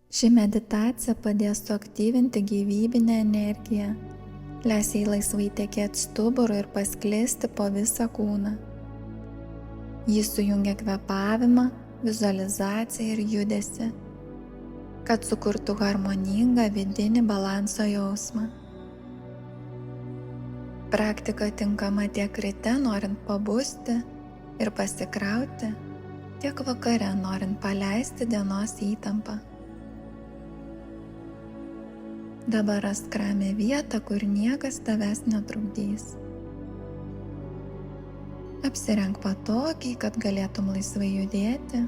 Ši meditacija padės suaktyvinti gyvybinę energiją, leis jai laisvai tekėti stuburu ir pasklisti po visą kūną. Jis sujungia kvėpavimą, vizualizaciją ir judesį, kad sukurtų harmoningą vidinį balanso jausmą. Praktika tinkama tiek ryte norint pabusti ir pasikrauti, tiek vakare norint paleisti dienos įtampą. Dabar rask ramią vietą, kur niekas tavęs netrukdys. Apsirenk patogiai, kad galėtum laisvai judėti.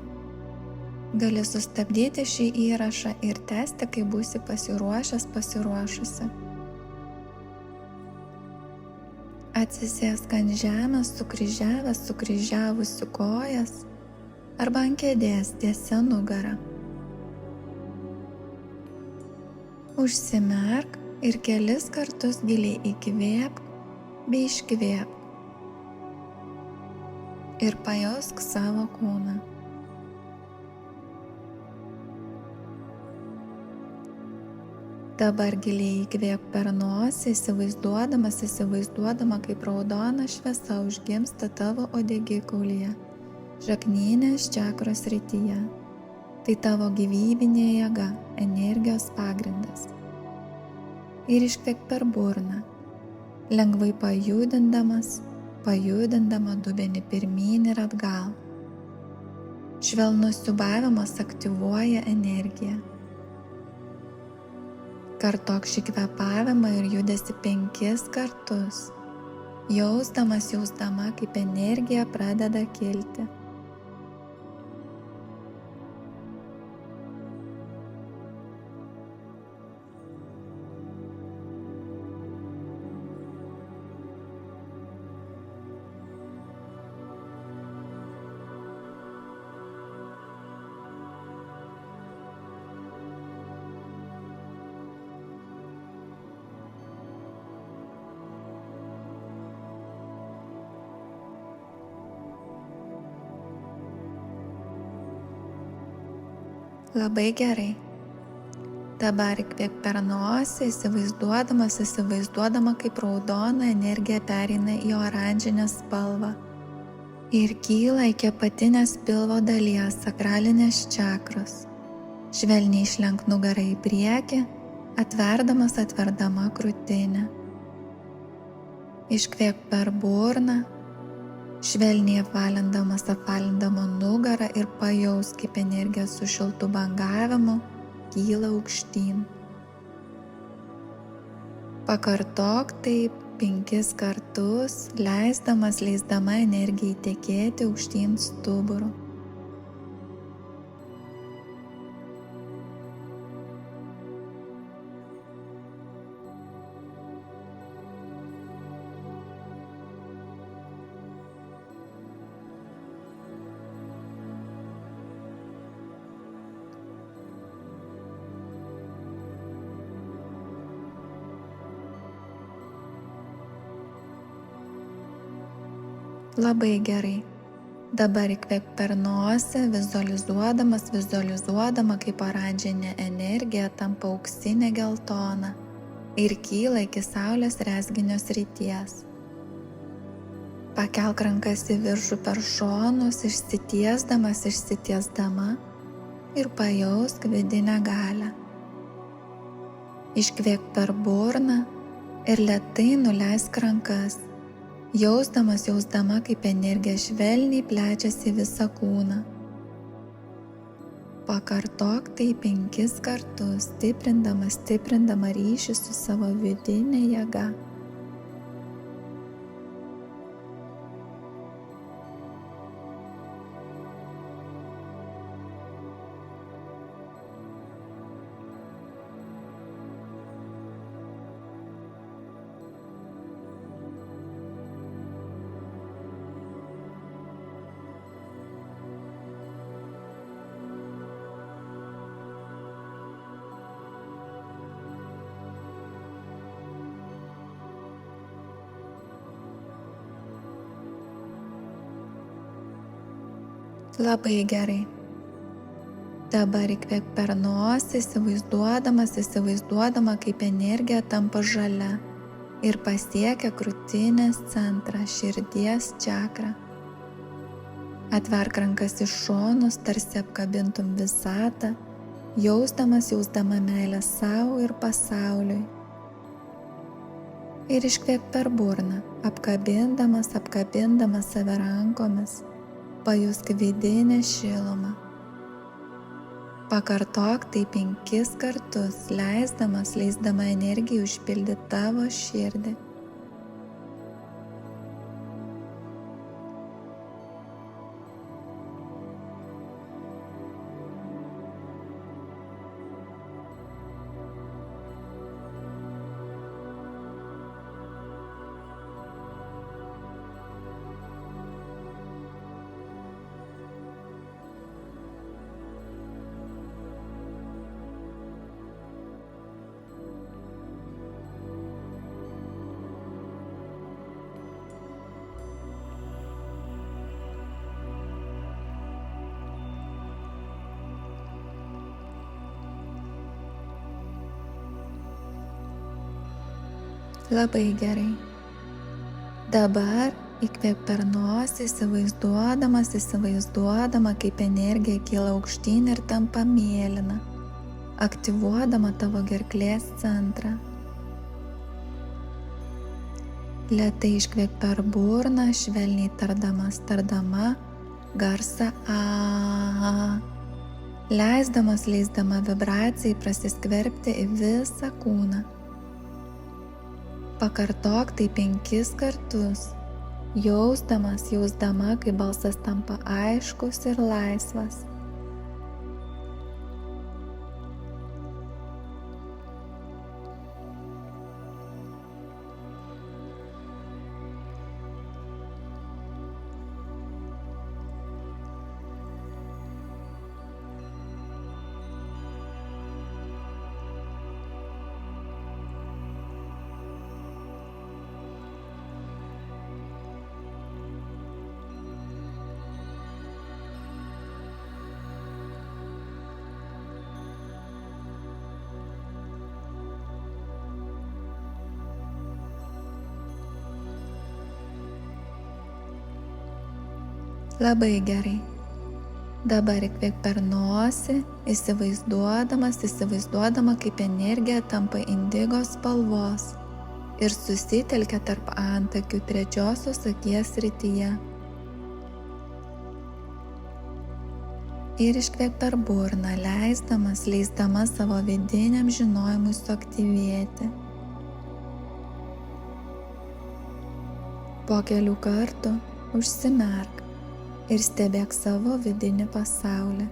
Gali sustabdyti šį įrašą ir tęsti, kai būsi pasiruošusi. Atsisėsk ant žemės, sukryžiavusi kojas arba ant kėdės tiesia nugara. Užsimerk ir kelis kartus giliai įkvėpk bei iškvėpk. Ir pajausk savo kūną. Dabar giliai įkvėpk per nosį, įsivaizduodama, kaip raudona šviesa užgimsta tavo uodegikaulyje, žarnyninės čakros srityje. Tai tavo gyvybinė jėga, energijos pagrindas. Ir iškvėpk per burną, lengvai pajudindama dubenį pirmyn ir atgal. Švelnus siūbavimas aktyvuoja energiją. Kartok šį kvėpavimą ir judesi 5 kartus, jausdama, kaip energija pradeda kilti. Labai gerai. Dabar įkvėpk per nosį, įsivaizduodama, kaip raudona energija pereina į oranžinę spalvą ir kyla iki apatinės pilvo dalies, sakralinės čakros. Švelniai išlenk nugarą į priekį, atverdama krūtinę. Iškvėpk per burną, švelniai apvalindama nugarą ir pajaus, kaip energija su šiltu bangavimu kyla aukštyn. Pakartok taip 5 kartus, leisdama energijai tekėti aukštyn stuburu. Labai gerai. Dabar įkvėpk per nosį, vizualizuodama, kaip oranžinė energija tampa auksinė geltona ir kyla iki saulės rezginio srities. Pakelk rankas į viršų per šonus, išsitiesdama ir pajausk vidinę galią. Iškvėpk per burną ir lėtai nuleisk rankas, jausdama, kaip energija švelniai plečiasi visą kūną. Pakartok tai 5 kartus, stiprindama ryšį su savo vidinė jėga. Labai gerai. Dabar įkvėp per nosį, įsivaizduodama, kaip energija tampa žalia ir pasiekia krūtinės centrą, širdies čakrą. Atverk rankas į šonus, tarsi apkabintum visatą, jausdama meilę savo ir pasauliui. Ir iškvėp per burną, apkabindamas save rankomis, pajusk vidinę šilumą. Pakartok tai 5 kartus, leisdama energijai užpildyti tavo širdį. Labai gerai. Dabar įkvėp per nosį, įsivaizduodama, kaip energija kyla aukštyn ir tampa mėlyna, aktyvuodama tavo gerklės centrą. Lėtai iškvėp per burną, švelniai tardama garsą A. Leisdama vibracijai prasiskverbti į visą kūną. Pakartok tai 5 kartus, jausdama, kai balsas tampa aiškus ir laisvas. Labai gerai. Dabar įkvėp per nosį, įsivaizduodama, kaip energija tampa indigo spalvos ir susitelkia tarp antakių 3 akies srityje. Ir iškvėp per burną, leisdama savo vidiniam žinojimui suaktyvėti. Po kelių kartų užsimerk ir stebėk savo vidinį pasaulį.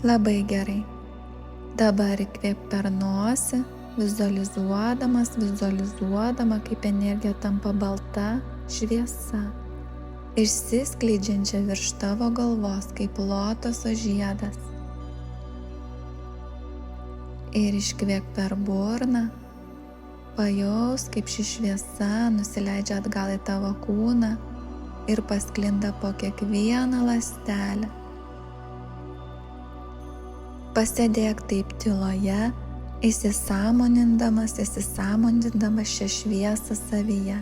Labai gerai. Dabar įkvėp per nosį, vizualizuodama, kaip energija tampa balta šviesa, išsiskleidžiančia virš tavo galvos kaip lotoso žiedas. Ir iškvėp per burną, pajaus, kaip ši šviesa nusileidžia atgal į tavo kūną ir pasklinda po kiekvieną ląstelę. Pasėdėk taip tyloje, įsisąmonindama šią šviesą savyje.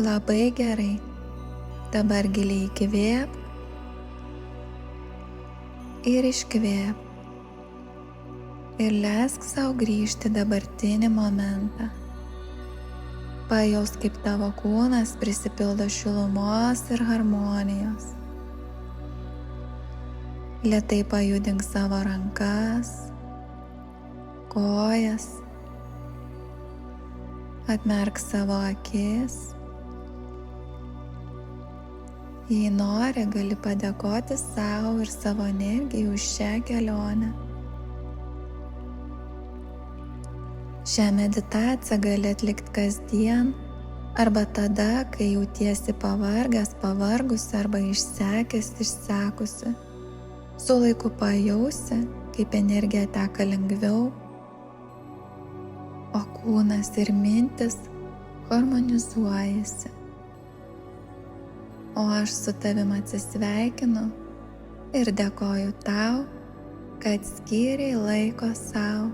Labai gerai. Dabar giliai įkvėpk ir iškvėpk. Ir leisk savo grįžti dabartinį momentą. Pajaus, kaip tavo kūnas prisipildo šilumos ir harmonijos. Lėtai pajudink savo rankas, kojas, atmerk savo akis. Jei nori, gali padėkoti savo ir savo energijai už šią kelionę. Šią meditaciją gali atlikti kasdien arba tada, kai jautiesi pavargęs, pavargusi arba išsekęs, išsekusi. Su laiku pajausi, kaip energija teka lengviau, o kūnas ir mintis harmonizuojasi. O aš su tavim atsisveikinu ir dėkoju tau, kad skyrei laiko sau.